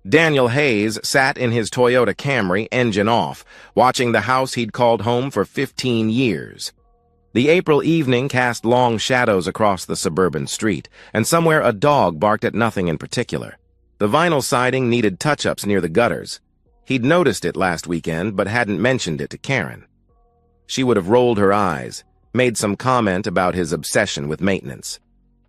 Daniel Hayes sat in his Toyota Camry, engine off, watching the house he'd called home for 15 years. The April evening cast long shadows across the suburban street, and somewhere a dog barked at nothing in particular. The vinyl siding needed touch-ups near the gutters. He'd noticed it last weekend, but hadn't mentioned it to Karen. She would have rolled her eyes, made some comment about his obsession with maintenance.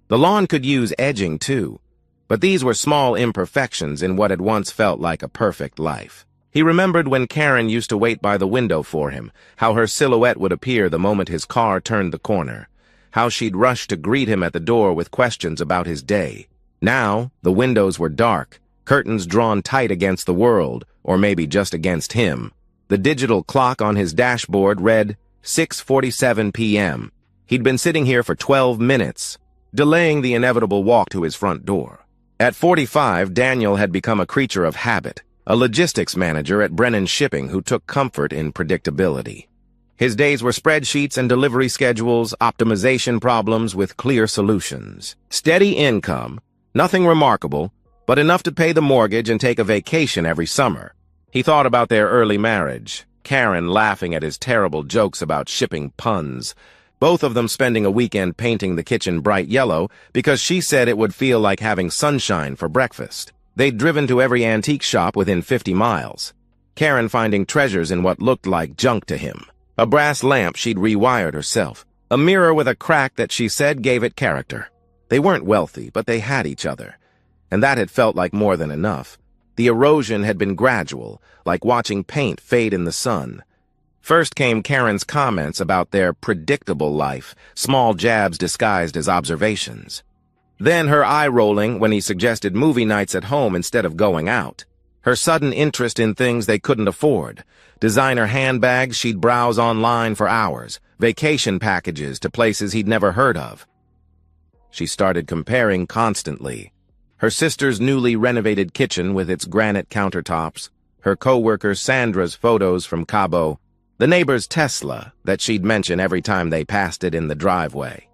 The lawn could use edging, too, but these were small imperfections in what had once felt like a perfect life. He remembered when Karen used to wait by the window for him, how her silhouette would appear the moment his car turned the corner, how she'd rush to greet him at the door with questions about his day. Now, the windows were dark, curtains drawn tight against the world, or maybe just against him. The digital clock on his dashboard read 6:47 p.m. He'd been sitting here for 12 minutes, delaying the inevitable walk to his front door. At 45, Daniel had become a creature of habit, a logistics manager at Brennan Shipping who took comfort in predictability. His days were spreadsheets and delivery schedules, optimization problems with clear solutions. Steady income, nothing remarkable, but enough to pay the mortgage and take a vacation every summer. He thought about their early marriage, Karen laughing at his terrible jokes about shipping puns, both of them spending a weekend painting the kitchen bright yellow because she said it would feel like having sunshine for breakfast. They'd driven to every antique shop within 50 miles, Karen finding treasures in what looked like junk to him. A brass lamp she'd rewired herself, a mirror with a crack that she said gave it character. They weren't wealthy, but they had each other, and that had felt like more than enough. The erosion had been gradual, like watching paint fade in the sun. First came Karen's comments about their predictable life, small jabs disguised as observations. Then her eye-rolling when he suggested movie nights at home instead of going out. Her sudden interest in things they couldn't afford. Designer handbags she'd browse online for hours, vacation packages to places he'd never heard of. She started comparing constantly. Her sister's newly renovated kitchen with its granite countertops, her co-worker Sandra's photos from Cabo, the neighbor's Tesla that she'd mention every time they passed it in the driveway.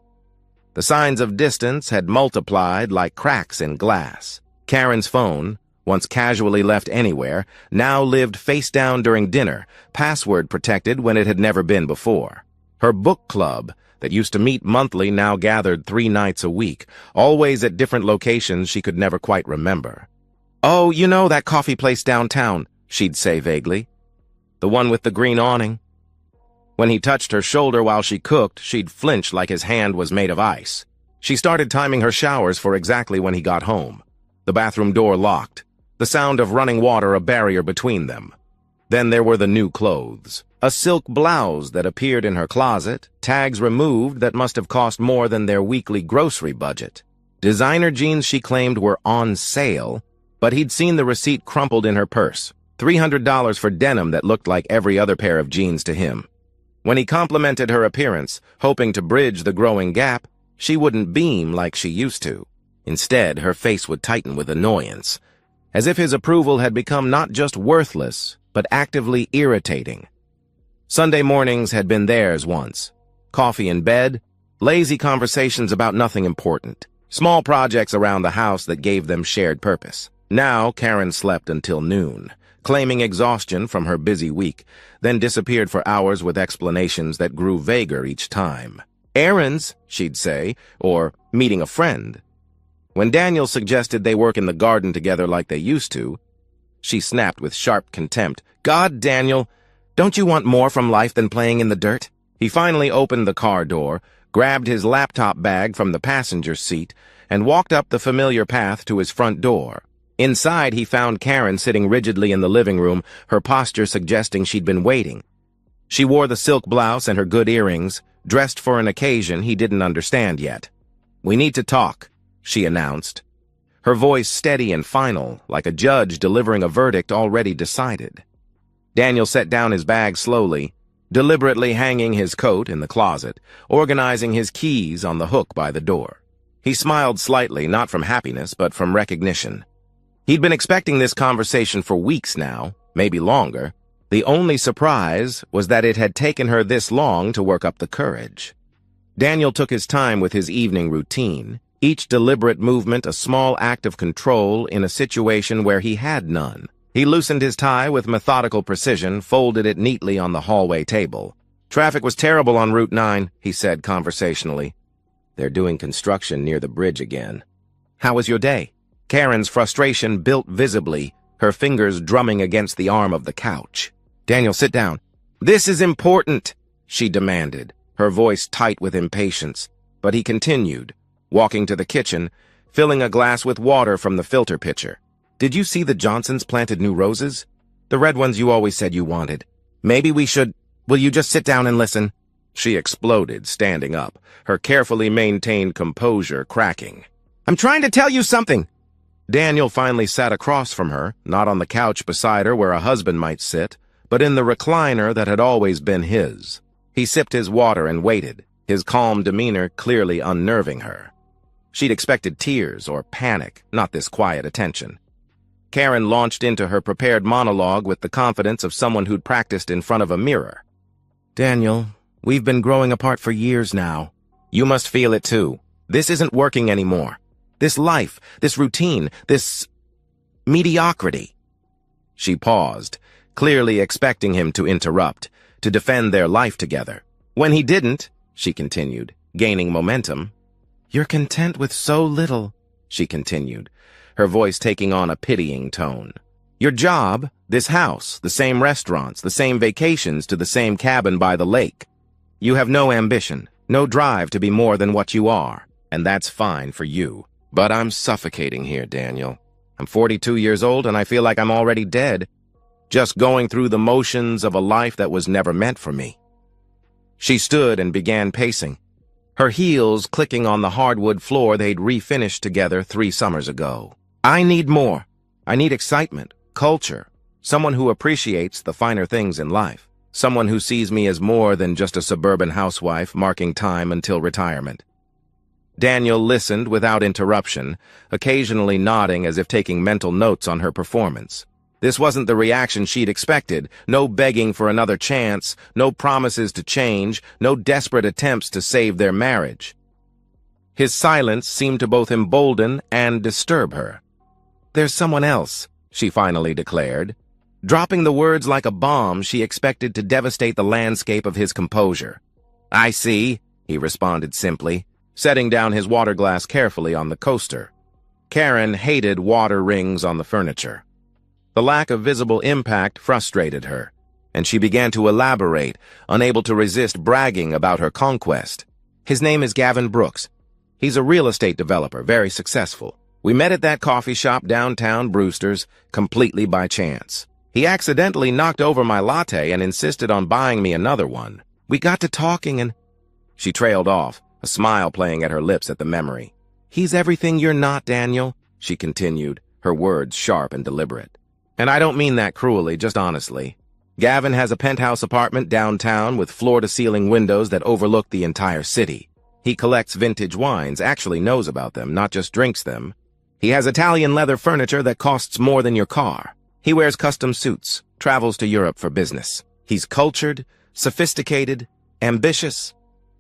The signs of distance had multiplied like cracks in glass. Karen's phone, once casually left anywhere, now lived face down during dinner, password protected when it had never been before. Her book club, that used to meet monthly, now gathered 3 nights a week, always at different locations she could never quite remember. "Oh, you know that coffee place downtown," she'd say vaguely. "The one with the green awning." When he touched her shoulder while she cooked, she'd flinch like his hand was made of ice. She started timing her showers for exactly when he got home. The bathroom door locked, the sound of running water a barrier between them. Then there were the new clothes. A silk blouse that appeared in her closet, tags removed that must have cost more than their weekly grocery budget. Designer jeans she claimed were on sale, but he'd seen the receipt crumpled in her purse. $300 for denim that looked like every other pair of jeans to him. When he complimented her appearance, hoping to bridge the growing gap, she wouldn't beam like she used to. Instead, her face would tighten with annoyance, as if his approval had become not just worthless, but actively irritating. Sunday mornings had been theirs once. Coffee in bed, lazy conversations about nothing important, small projects around the house that gave them shared purpose. Now, Karen slept until noon, claiming exhaustion from her busy week, then disappeared for hours with explanations that grew vaguer each time. "Errands," she'd say, or "meeting a friend." When Daniel suggested they work in the garden together like they used to, she snapped with sharp contempt, "God, Daniel, don't you want more from life than playing in the dirt?" He finally opened the car door, grabbed his laptop bag from the passenger seat, and walked up the familiar path to his front door. Inside, he found Karen sitting rigidly in the living room, her posture suggesting she'd been waiting. She wore the silk blouse and her good earrings, dressed for an occasion he didn't understand yet. "We need to talk," she announced, her voice steady and final, like a judge delivering a verdict already decided. Daniel set down his bag slowly, deliberately hanging his coat in the closet, organizing his keys on the hook by the door. He smiled slightly, not from happiness, but from recognition. He'd been expecting this conversation for weeks now, maybe longer. The only surprise was that it had taken her this long to work up the courage. Daniel took his time with his evening routine, each deliberate movement a small act of control in a situation where he had none. He loosened his tie with methodical precision, folded it neatly on the hallway table. "Traffic was terrible on Route 9, he said conversationally. "They're doing construction near the bridge again." "How was your day?" Karen's frustration built visibly, her fingers drumming against the arm of the couch. "Daniel, sit down." "This is important," she demanded, her voice tight with impatience. But he continued, walking to the kitchen, filling a glass with water from the filter pitcher. "Did you see the Johnsons planted new roses? The red ones you always said you wanted. Maybe we should— Will you just sit down and listen?" She exploded, standing up, her carefully maintained composure cracking. "I'm trying to tell you something!" Daniel finally sat across from her, not on the couch beside her where a husband might sit, but in the recliner that had always been his. He sipped his water and waited, his calm demeanor clearly unnerving her. She'd expected tears or panic, not this quiet attention. Karen launched into her prepared monologue with the confidence of someone who'd practiced in front of a mirror. "Daniel, we've been growing apart for years now. You must feel it too. This isn't working anymore. This life, this routine, this mediocrity." She paused, clearly expecting him to interrupt, to defend their life together. When he didn't, she continued, gaining momentum. "You're content with so little," she continued, her voice taking on a pitying tone. "Your job, this house, the same restaurants, the same vacations to the same cabin by the lake. You have no ambition, no drive to be more than what you are, and that's fine for you. But I'm suffocating here, Daniel. I'm 42 years old and I feel like I'm already dead, just going through the motions of a life that was never meant for me." She stood and began pacing, her heels clicking on the hardwood floor they'd refinished together 3 summers ago. "I need more. I need excitement, culture, someone who appreciates the finer things in life, someone who sees me as more than just a suburban housewife marking time until retirement." Daniel listened without interruption, occasionally nodding as if taking mental notes on her performance. This wasn't the reaction she'd expected, no begging for another chance, no promises to change, no desperate attempts to save their marriage. His silence seemed to both embolden and disturb her. "There's someone else," she finally declared. Dropping the words like a bomb, she expected to devastate the landscape of his composure. "I see," he responded simply, setting down his water glass carefully on the coaster. Karen hated water rings on the furniture. The lack of visible impact frustrated her, and she began to elaborate, unable to resist bragging about her conquest. "His name is Gavin Brooks. He's a real estate developer, very successful. We met at that coffee shop downtown Brewster's, completely by chance. He accidentally knocked over my latte and insisted on buying me another one. We got to talking and—" She trailed off, a smile playing at her lips at the memory. "He's everything you're not, Daniel," she continued, her words sharp and deliberate. "And I don't mean that cruelly, just honestly. Gavin has a penthouse apartment downtown with floor-to-ceiling windows that overlook the entire city. He collects vintage wines, actually knows about them, not just drinks them. He has Italian leather furniture that costs more than your car. He wears custom suits, travels to Europe for business. He's cultured, sophisticated, ambitious."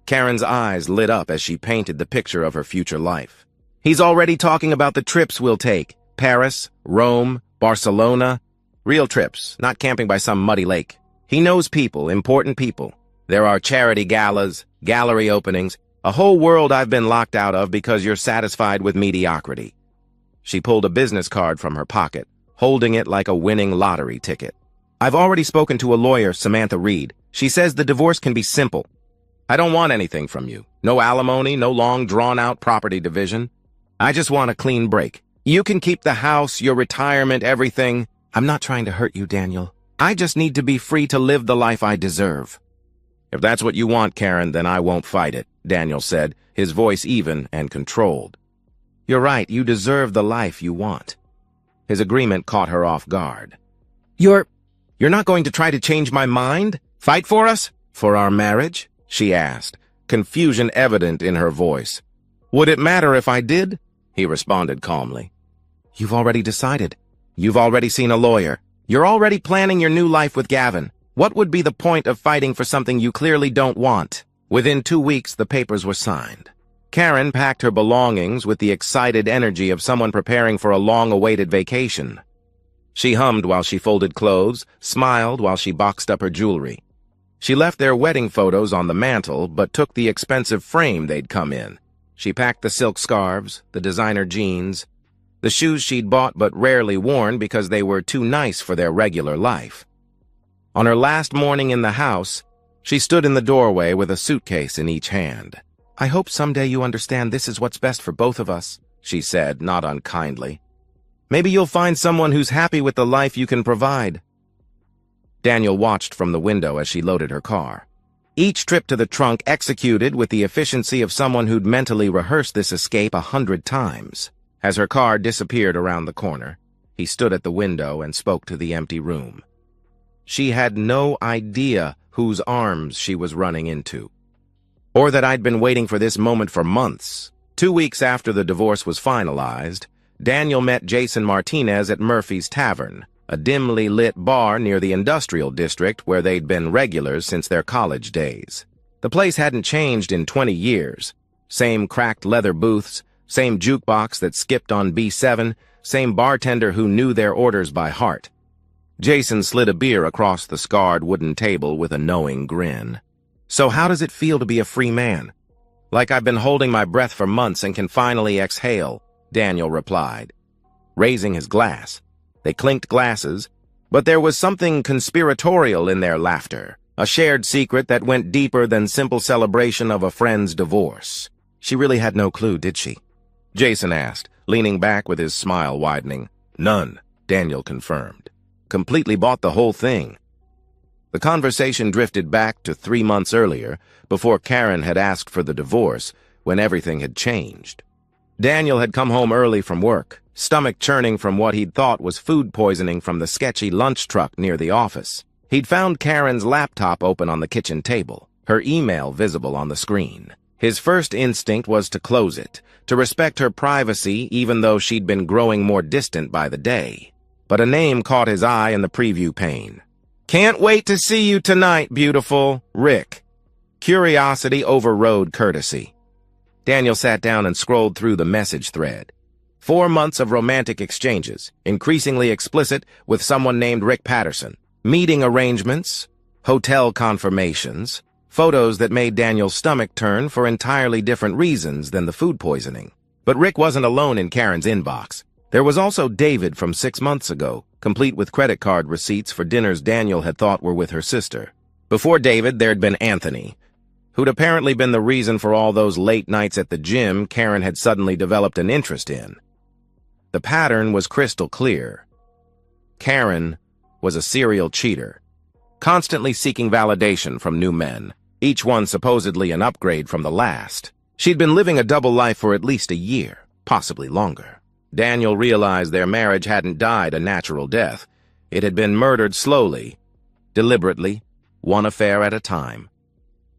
Karen's eyes lit up as she painted the picture of her future life. "He's already talking about the trips we'll take. Paris, Rome, Barcelona. Real trips, not camping by some muddy lake. He knows people, important people. There are charity galas, gallery openings, a whole world I've been locked out of because you're satisfied with mediocrity." She pulled a business card from her pocket, holding it like a winning lottery ticket. "I've already spoken to a lawyer, Samantha Reed. She says the divorce can be simple. I don't want anything from you. No alimony, no long, drawn-out property division. I just want a clean break. You can keep the house, your retirement, everything. I'm not trying to hurt you, Daniel. I just need to be free to live the life I deserve." "If that's what you want, Karen, then I won't fight it," Daniel said, his voice even and controlled. "You're right, you deserve the life you want." His agreement caught her off guard. You're not going to try to change my mind? Fight for us? For our marriage?" she asked, confusion evident in her voice. "Would it matter if I did?" he responded calmly. "You've already decided. You've already seen a lawyer. You're already planning your new life with Gavin. What would be the point of fighting for something you clearly don't want?" Within 2 weeks, the papers were signed. Karen packed her belongings with the excited energy of someone preparing for a long-awaited vacation. She hummed while she folded clothes, smiled while she boxed up her jewelry. She left their wedding photos on the mantel, but took the expensive frame they'd come in. She packed the silk scarves, the designer jeans, the shoes she'd bought but rarely worn because they were too nice for their regular life. On her last morning in the house, she stood in the doorway with a suitcase in each hand. "I hope someday you understand this is what's best for both of us," she said, not unkindly. "Maybe you'll find someone who's happy with the life you can provide." Daniel watched from the window as she loaded her car. Each trip to the trunk executed with the efficiency of someone who'd mentally rehearsed this escape 100 times. As her car disappeared around the corner, he stood at the window and spoke to the empty room. She had no idea whose arms she was running into, or that I'd been waiting for this moment for months. 2 weeks after the divorce was finalized, Daniel met Jason Martinez at Murphy's Tavern, a dimly lit bar near the industrial district where they'd been regulars since their college days. The place hadn't changed in 20 years. Same cracked leather booths, same jukebox that skipped on B7, same bartender who knew their orders by heart. Jason slid a beer across the scarred wooden table with a knowing grin. "So how does it feel to be a free man?" "Like I've been holding my breath for months and can finally exhale," Daniel replied, raising his glass. They clinked glasses, but there was something conspiratorial in their laughter, a shared secret that went deeper than simple celebration of a friend's divorce. "She really had no clue, did she?" Jason asked, leaning back with his smile widening. "None," Daniel confirmed. "Completely bought the whole thing." The conversation drifted back to 3 months earlier, before Karen had asked for the divorce, when everything had changed. Daniel had come home early from work, stomach churning from what he'd thought was food poisoning from the sketchy lunch truck near the office. He'd found Karen's laptop open on the kitchen table, her email visible on the screen. His first instinct was to close it, to respect her privacy even though she'd been growing more distant by the day. But a name caught his eye in the preview pane. "Can't wait to see you tonight, beautiful. Rick." Curiosity overrode courtesy. Daniel sat down and scrolled through the message thread. 4 months of romantic exchanges, increasingly explicit with someone named Rick Patterson. Meeting arrangements, hotel confirmations, photos that made Daniel's stomach turn for entirely different reasons than the food poisoning. But Rick wasn't alone in Karen's inbox. There was also David from 6 months ago, complete with credit card receipts for dinners Daniel had thought were with her sister. Before David, there'd been Anthony, who'd apparently been the reason for all those late nights at the gym Karen had suddenly developed an interest in. The pattern was crystal clear. Karen was a serial cheater, constantly seeking validation from new men, each one supposedly an upgrade from the last. She'd been living a double life for at least a year, possibly longer. Daniel realized their marriage hadn't died a natural death. It had been murdered slowly, deliberately, one affair at a time.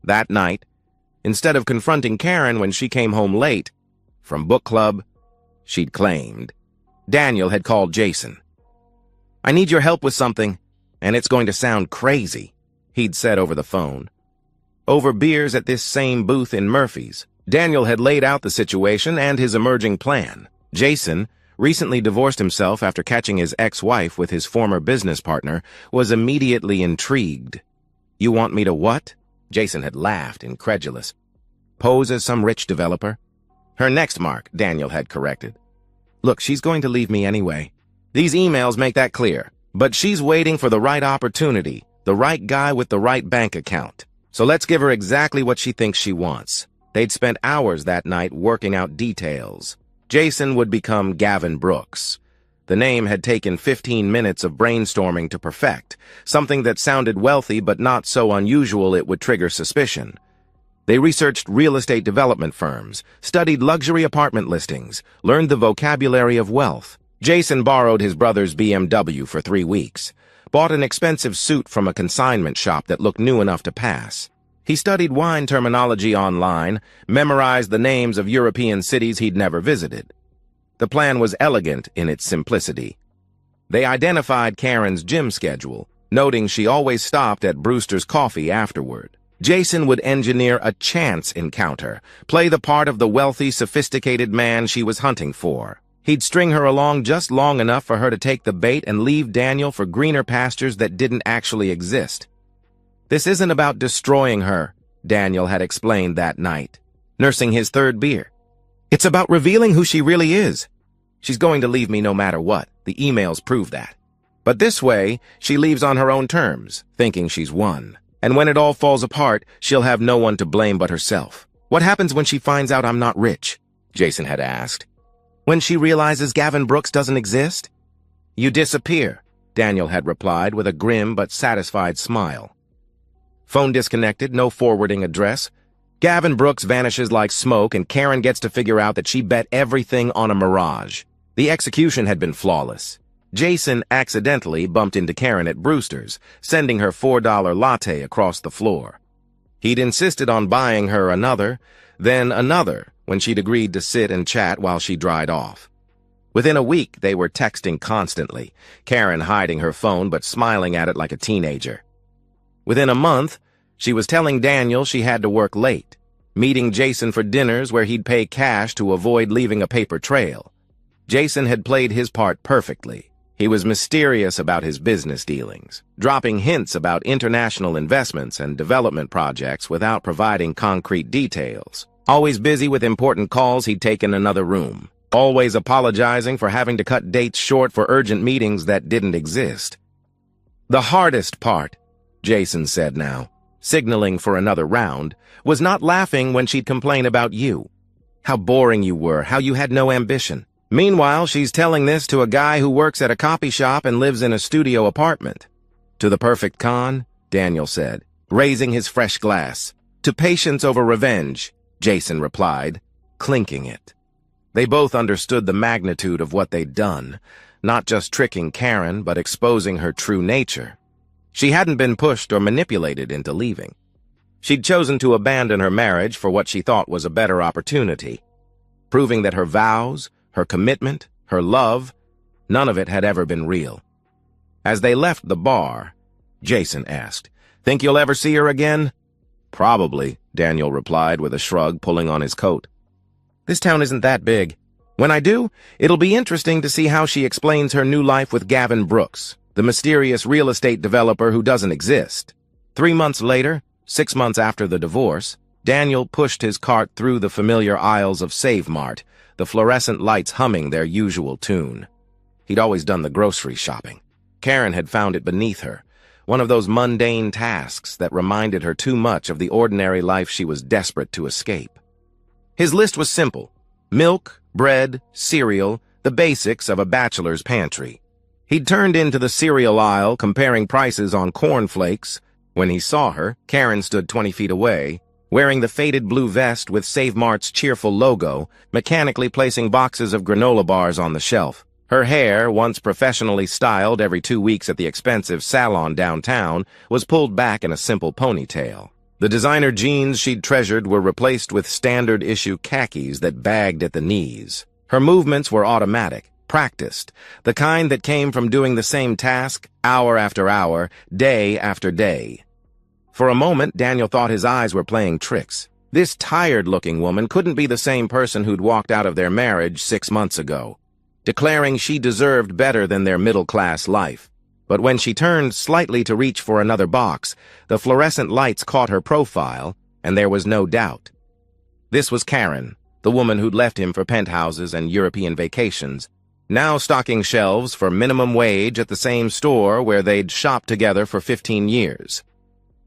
That night, instead of confronting Karen when she came home late from book club, she'd claimed, Daniel had called Jason. "I need your help with something, and it's going to sound crazy," he'd said over the phone. Over beers at this same booth in Murphy's, Daniel had laid out the situation and his emerging plan. Jason, recently divorced himself after catching his ex-wife with his former business partner, was immediately intrigued. "You want me to what?" Jason had laughed, incredulous. "Pose as some rich developer?" "Her next mark," Daniel had corrected. "Look, she's going to leave me anyway. These emails make that clear. But she's waiting for the right opportunity, the right guy with the right bank account. So let's give her exactly what she thinks she wants." They'd spent hours that night working out details. Jason would become Gavin Brooks. The name had taken 15 minutes of brainstorming to perfect, something that sounded wealthy but not so unusual it would trigger suspicion. They researched real estate development firms, studied luxury apartment listings, learned the vocabulary of wealth. Jason borrowed his brother's BMW for 3 weeks, bought an expensive suit from a consignment shop that looked new enough to pass. He studied wine terminology online, memorized the names of European cities he'd never visited. The plan was elegant in its simplicity. They identified Karen's gym schedule, noting she always stopped at Brewster's Coffee afterward. Jason would engineer a chance encounter, play the part of the wealthy, sophisticated man she was hunting for. He'd string her along just long enough for her to take the bait and leave Daniel for greener pastures that didn't actually exist. "This isn't about destroying her," Daniel had explained that night, nursing his third beer. "It's about revealing who she really is. She's going to leave me no matter what. The emails prove that. But this way, she leaves on her own terms, thinking she's won. And when it all falls apart, she'll have no one to blame but herself." "What happens when she finds out I'm not rich?" Jason had asked. "When she realizes Gavin Brooks doesn't exist?" "You disappear," Daniel had replied with a grim but satisfied smile. Phone disconnected, no forwarding address. Gavin Brooks vanishes like smoke, and Karen gets to figure out that she bet everything on a mirage. The execution had been flawless. Jason accidentally bumped into Karen at Brewster's, sending her $4 latte across the floor. He'd insisted on buying her another, then another, when she'd agreed to sit and chat while she dried off. Within a week, they were texting constantly, Karen hiding her phone but smiling at it like a teenager. Within a month, she was telling Daniel she had to work late, meeting Jason for dinners where he'd pay cash to avoid leaving a paper trail. Jason had played his part perfectly. He was mysterious about his business dealings, dropping hints about international investments and development projects without providing concrete details. Always busy with important calls, he'd taken another room. Always apologizing for having to cut dates short for urgent meetings that didn't exist. "The hardest part," Jason said now, signaling for another round, "was not laughing when she'd complain about you. How boring you were, how you had no ambition. Meanwhile, she's telling this to a guy who works at a copy shop and lives in a studio apartment." "To the perfect con," Daniel said, raising his fresh glass. "To patience over revenge," Jason replied, clinking it. They both understood the magnitude of what they'd done, not just tricking Karen, but exposing her true nature. She hadn't been pushed or manipulated into leaving. She'd chosen to abandon her marriage for what she thought was a better opportunity, proving that her vows, her commitment, her love, none of it had ever been real. As they left the bar, Jason asked, "Think you'll ever see her again?" "Probably," Daniel replied with a shrug, pulling on his coat. "This town isn't that big. When I do, it'll be interesting to see how she explains her new life with Gavin Brooks, the mysterious real estate developer who doesn't exist." 3 months later, 6 months after the divorce, Daniel pushed his cart through the familiar aisles of Save Mart, the fluorescent lights humming their usual tune. He'd always done the grocery shopping. Karen had found it beneath her, one of those mundane tasks that reminded her too much of the ordinary life she was desperate to escape. His list was simple: milk, bread, cereal, the basics of a bachelor's pantry. He'd turned into the cereal aisle comparing prices on cornflakes. When he saw her, Karen stood 20 feet away, wearing the faded blue vest with Save Mart's cheerful logo, mechanically placing boxes of granola bars on the shelf. Her hair, once professionally styled every 2 weeks at the expensive salon downtown, was pulled back in a simple ponytail. The designer jeans she'd treasured were replaced with standard-issue khakis that bagged at the knees. Her movements were automatic, practiced, the kind that came from doing the same task, hour after hour, day after day. For a moment, Daniel thought his eyes were playing tricks. This tired-looking woman couldn't be the same person who'd walked out of their marriage 6 months ago, declaring she deserved better than their middle-class life. But when she turned slightly to reach for another box, the fluorescent lights caught her profile, and there was no doubt. This was Karen, the woman who'd left him for penthouses and European vacations, now stocking shelves for minimum wage at the same store where they'd shopped together for 15 years.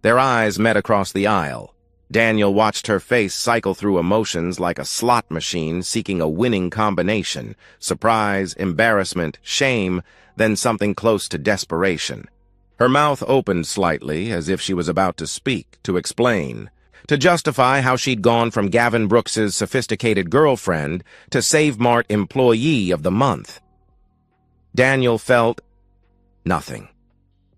Their eyes met across the aisle. Daniel watched her face cycle through emotions like a slot machine seeking a winning combination: surprise, embarrassment, shame, then something close to desperation. Her mouth opened slightly, as if she was about to speak, to explain, to justify how she'd gone from Gavin Brooks's sophisticated girlfriend to Save Mart Employee of the Month. Daniel felt nothing.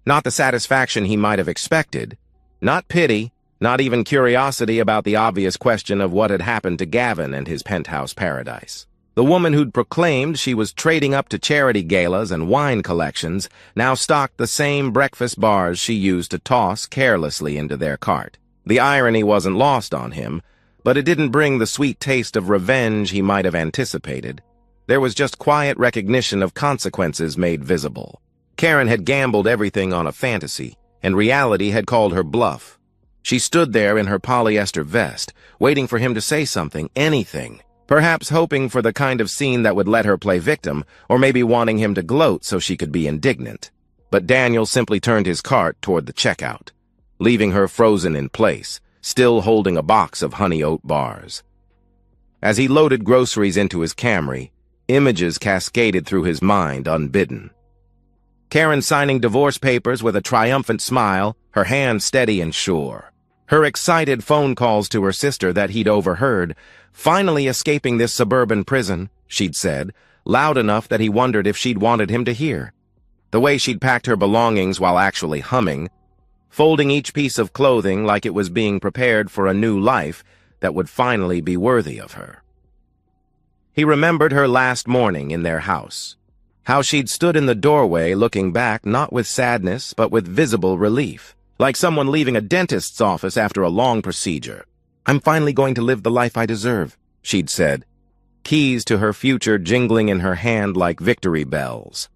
Not the satisfaction he might have expected, not pity, not even curiosity about the obvious question of what had happened to Gavin and his penthouse paradise. The woman who'd proclaimed she was trading up to charity galas and wine collections now stocked the same breakfast bars she used to toss carelessly into their cart. The irony wasn't lost on him, but it didn't bring the sweet taste of revenge he might have anticipated. There was just quiet recognition of consequences made visible. Karen had gambled everything on a fantasy, and reality had called her bluff. She stood there in her polyester vest, waiting for him to say something, anything, perhaps hoping for the kind of scene that would let her play victim, or maybe wanting him to gloat so she could be indignant. But Daniel simply turned his cart toward the checkout, leaving her frozen in place, still holding a box of honey oat bars. As he loaded groceries into his Camry, images cascaded through his mind unbidden. Karen signing divorce papers with a triumphant smile, her hand steady and sure. Her excited phone calls to her sister that he'd overheard, finally escaping this suburban prison, she'd said, loud enough that he wondered if she'd wanted him to hear. The way she'd packed her belongings while actually humming, folding each piece of clothing like it was being prepared for a new life that would finally be worthy of her. He remembered her last morning in their house, how she'd stood in the doorway looking back not with sadness but with visible relief, like someone leaving a dentist's office after a long procedure. "I'm finally going to live the life I deserve," she'd said, keys to her future jingling in her hand like victory bells.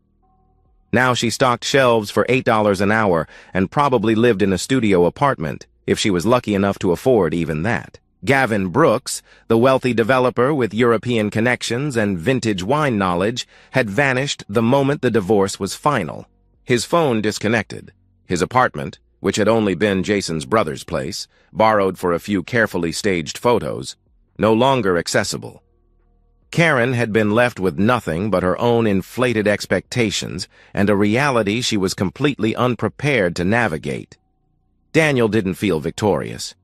Now she stocked shelves for $8 an hour and probably lived in a studio apartment, if she was lucky enough to afford even that. Gavin Brooks, the wealthy developer with European connections and vintage wine knowledge, had vanished the moment the divorce was final. His phone disconnected. His apartment, which had only been Jason's brother's place, borrowed for a few carefully staged photos, no longer accessible. Karen had been left with nothing but her own inflated expectations and a reality she was completely unprepared to navigate. Daniel didn't feel victorious.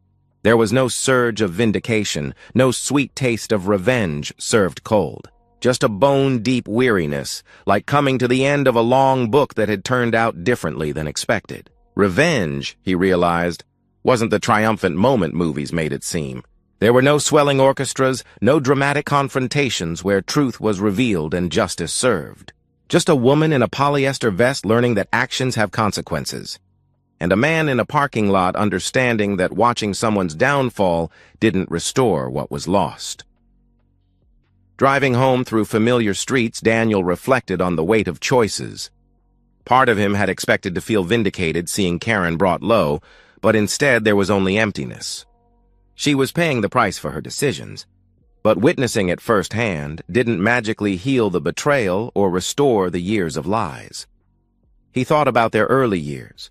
There was no surge of vindication, no sweet taste of revenge served cold. Just a bone-deep weariness, like coming to the end of a long book that had turned out differently than expected. Revenge, he realized, wasn't the triumphant moment movies made it seem. There were no swelling orchestras, no dramatic confrontations where truth was revealed and justice served. Just a woman in a polyester vest learning that actions have consequences. And a man in a parking lot understanding that watching someone's downfall didn't restore what was lost. Driving home through familiar streets, Daniel reflected on the weight of choices. Part of him had expected to feel vindicated seeing Karen brought low, but instead there was only emptiness. She was paying the price for her decisions, but witnessing it firsthand didn't magically heal the betrayal or restore the years of lies. He thought about their early years,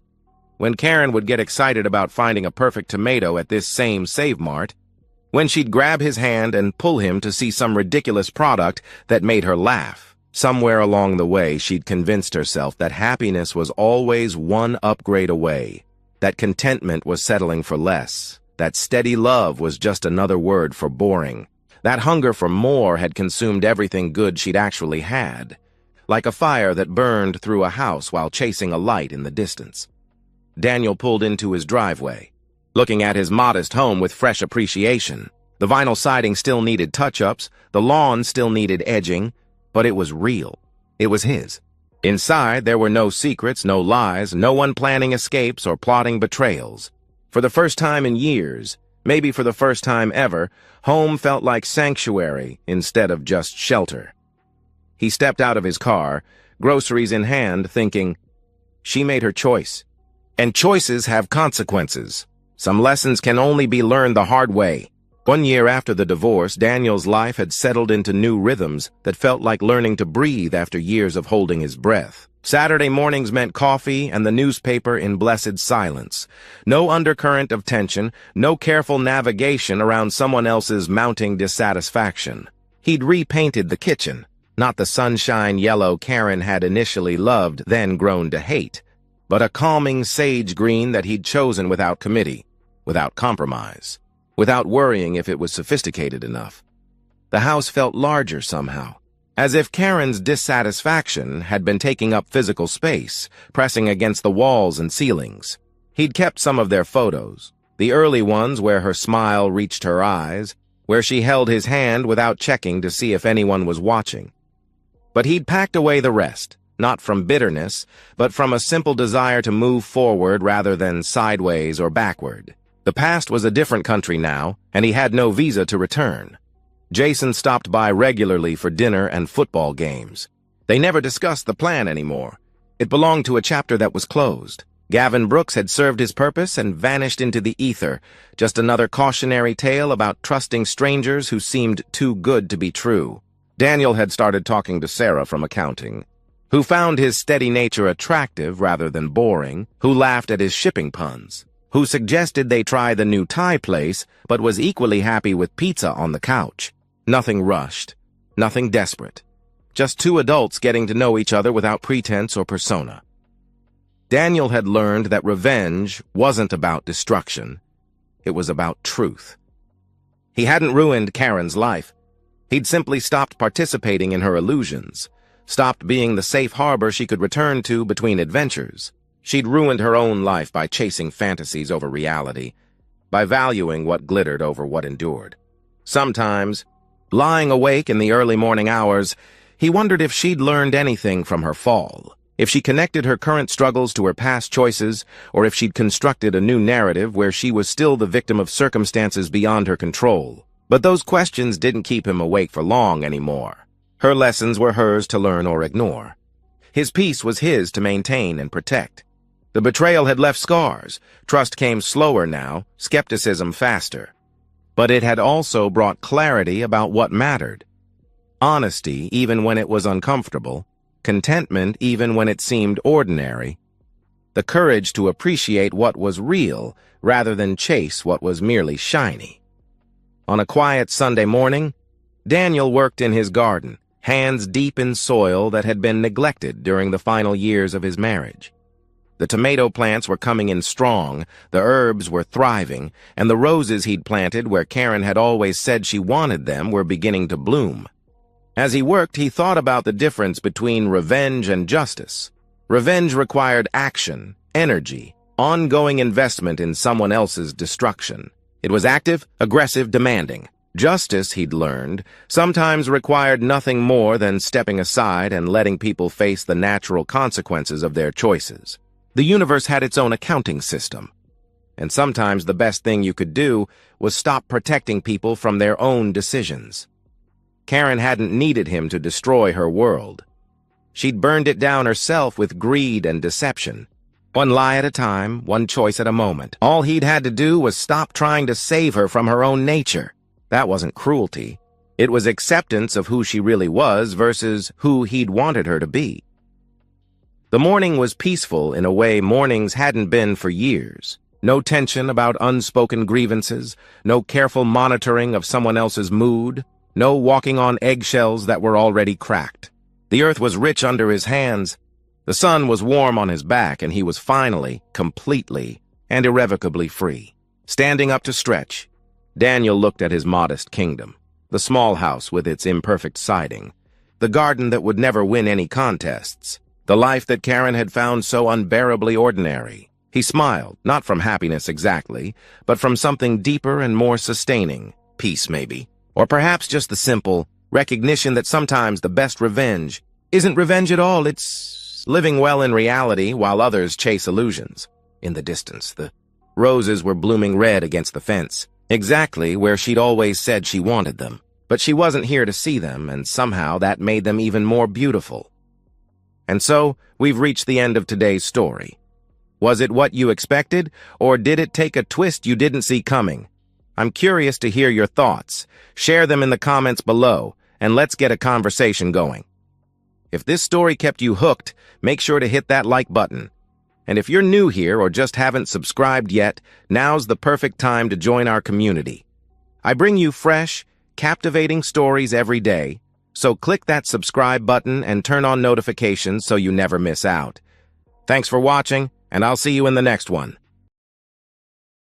when Karen would get excited about finding a perfect tomato at this same Save Mart, when she'd grab his hand and pull him to see some ridiculous product that made her laugh. Somewhere along the way, she'd convinced herself that happiness was always one upgrade away, that contentment was settling for less, that steady love was just another word for boring, that hunger for more had consumed everything good she'd actually had, like a fire that burned through a house while chasing a light in the distance. Daniel pulled into his driveway, looking at his modest home with fresh appreciation. The vinyl siding still needed touch-ups, the lawn still needed edging, but it was real. It was his. Inside, there were no secrets, no lies, no one planning escapes or plotting betrayals. For the first time in years, maybe for the first time ever, home felt like sanctuary instead of just shelter. He stepped out of his car, groceries in hand, thinking, she made her choice. And choices have consequences. Some lessons can only be learned the hard way. 1 year after the divorce, Daniel's life had settled into new rhythms that felt like learning to breathe after years of holding his breath. Saturday mornings meant coffee and the newspaper in blessed silence. No undercurrent of tension, no careful navigation around someone else's mounting dissatisfaction. He'd repainted the kitchen, not the sunshine yellow Karen had initially loved, then grown to hate, but a calming sage green that he'd chosen without committee, without compromise, without worrying if it was sophisticated enough. The house felt larger somehow, as if Karen's dissatisfaction had been taking up physical space, pressing against the walls and ceilings. He'd kept some of their photos, the early ones where her smile reached her eyes, where she held his hand without checking to see if anyone was watching. But he'd packed away the rest, not from bitterness, but from a simple desire to move forward rather than sideways or backward. The past was a different country now, and he had no visa to return. Jason stopped by regularly for dinner and football games. They never discussed the plan anymore. It belonged to a chapter that was closed. Gavin Brooks had served his purpose and vanished into the ether, just another cautionary tale about trusting strangers who seemed too good to be true. Daniel had started talking to Sarah from accounting, who found his steady nature attractive rather than boring, who laughed at his shipping puns, who suggested they try the new Thai place, but was equally happy with pizza on the couch. Nothing rushed, nothing desperate. Just two adults getting to know each other without pretense or persona. Daniel had learned that revenge wasn't about destruction. It was about truth. He hadn't ruined Karen's life. He'd simply stopped participating in her illusions, stopped being the safe harbor she could return to between adventures. She'd ruined her own life by chasing fantasies over reality, by valuing what glittered over what endured. Sometimes, lying awake in the early morning hours, he wondered if she'd learned anything from her fall, if she connected her current struggles to her past choices, or if she'd constructed a new narrative where she was still the victim of circumstances beyond her control. But those questions didn't keep him awake for long anymore. Her lessons were hers to learn or ignore. His peace was his to maintain and protect. The betrayal had left scars. Trust came slower now, skepticism faster. But it had also brought clarity about what mattered. Honesty, even when it was uncomfortable. Contentment, even when it seemed ordinary. The courage to appreciate what was real, rather than chase what was merely shiny. On a quiet Sunday morning, Daniel worked in his garden, hands deep in soil that had been neglected during the final years of his marriage. The tomato plants were coming in strong, the herbs were thriving, and the roses he'd planted where Karen had always said she wanted them were beginning to bloom. As he worked, he thought about the difference between revenge and justice. Revenge required action, energy, ongoing investment in someone else's destruction. It was active, aggressive, demanding. Justice, he'd learned, sometimes required nothing more than stepping aside and letting people face the natural consequences of their choices. The universe had its own accounting system, and sometimes the best thing you could do was stop protecting people from their own decisions. Karen hadn't needed him to destroy her world. She'd burned it down herself with greed and deception. One lie at a time, one choice at a moment. All he'd had to do was stop trying to save her from her own nature. That wasn't cruelty. It was acceptance of who she really was versus who he'd wanted her to be. The morning was peaceful in a way mornings hadn't been for years. No tension about unspoken grievances, no careful monitoring of someone else's mood, no walking on eggshells that were already cracked. The earth was rich under his hands. The sun was warm on his back, and he was finally, completely, and irrevocably free. Standing up to stretch, Daniel looked at his modest kingdom, the small house with its imperfect siding, the garden that would never win any contests, the life that Karen had found so unbearably ordinary. He smiled, not from happiness exactly, but from something deeper and more sustaining, peace maybe, or perhaps just the simple recognition that sometimes the best revenge isn't revenge at all, it's living well in reality while others chase illusions. In the distance, the roses were blooming red against the fence, exactly where she'd always said she wanted them. But she wasn't here to see them, and somehow that made them even more beautiful. And so, we've reached the end of today's story. Was it what you expected, or did it take a twist you didn't see coming? I'm curious to hear your thoughts. Share them in the comments below, and let's get a conversation going. If this story kept you hooked, make sure to hit that like button. And if you're new here or just haven't subscribed yet, now's the perfect time to join our community. I bring you fresh, captivating stories every day, so click that subscribe button and turn on notifications so you never miss out. Thanks for watching, and I'll see you in the next one.